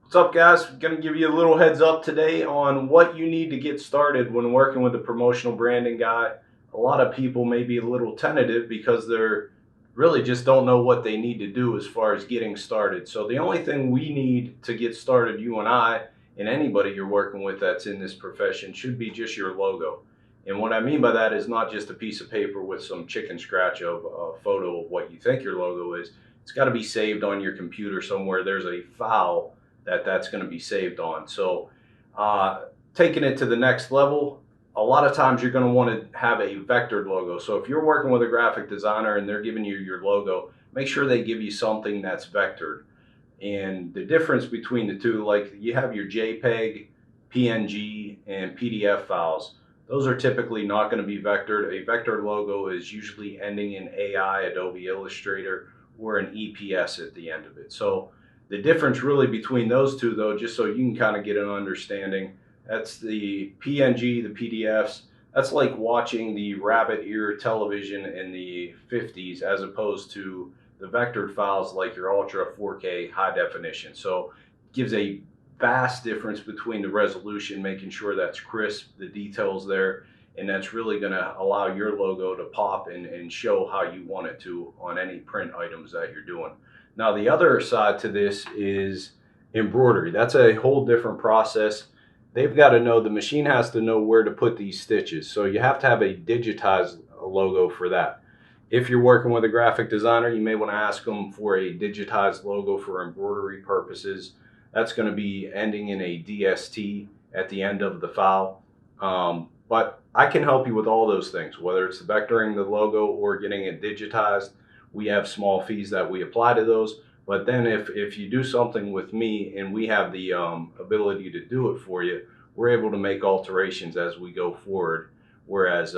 What's up, guys? Going to give you a little heads up today on what you need to get started when working with a promotional branding guy. A lot of people may be a little tentative because they're really just don't know what they need to do as far as getting started. So the only thing we need to get started, you and I, and anybody you're working with that's in this profession, should be just your logo. And what I mean by that is not just a piece of paper with some chicken scratch of a photo of what you think your logo is. It's got to be saved on your computer somewhere. There's a file that's going to be saved on. So taking it to the next level, a lot of times you're going to want to have a vectored logo. So if you're working with a graphic designer and they're giving you your logo, make sure they give you something that's vectored. And the difference between the two, like you have your JPEG, PNG, and PDF files. Those are typically not going to be vectored. A vectored logo is usually ending in AI, Adobe Illustrator, or an EPS at the end of it. So the difference really between those two, though, just so you can kind of get an understanding, that's the PNG, the PDFs. That's like watching the rabbit ear television in the 50s as opposed to the vectored files like your Ultra 4K high definition. So it gives a vast difference between the resolution, making sure that's crisp, the details there, and that's really going to allow your logo to pop and show how you want it to on any print items that you're doing. Now, the other side to this is embroidery. That's a whole different process. They've got to know, the machine has to know where to put these stitches. So you have to have a digitized logo for that. If you're working with a graphic designer, you may want to ask them for a digitized logo for embroidery purposes. That's going to be ending in a DST at the end of the file. But I can help you with all those things, whether it's vectoring the logo or getting it digitized. We have small fees that we apply to those. But then if you do something with me and we have the ability to do it for you, we're able to make alterations as we go forward. Whereas,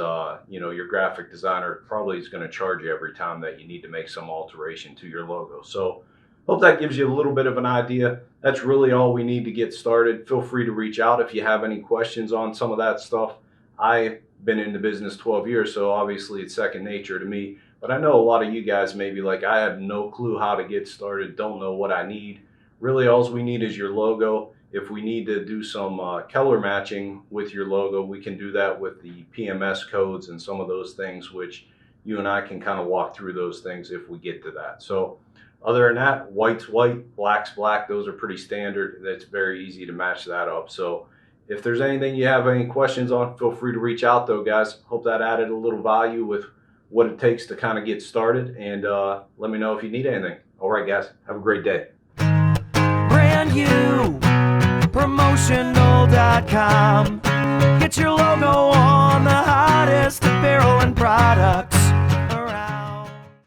your graphic designer probably is going to charge you every time that you need to make some alteration to your logo. So hope that gives you a little bit of an idea. That's really all we need to get started. Feel free to reach out if you have any questions on some of that stuff. I've been in the business 12 years, so obviously it's second nature to me. But I know a lot of you guys may be like, I have no clue how to get started, don't know what I need. Really, all we need is your logo. If we need to do some color matching with your logo, we can do that with the PMS codes and some of those things, which you and I can kind of walk through those things if we get to that. So other than that, white's white, black's black. Those are pretty standard. It's very easy to match that up. So if there's anything you have any questions on, feel free to reach out though, guys. Hope that added a little value with what it takes to kind of get started, and let me know if you need anything. All right, guys, have a great day. Brand new, promotional.com. Get your logo on the high.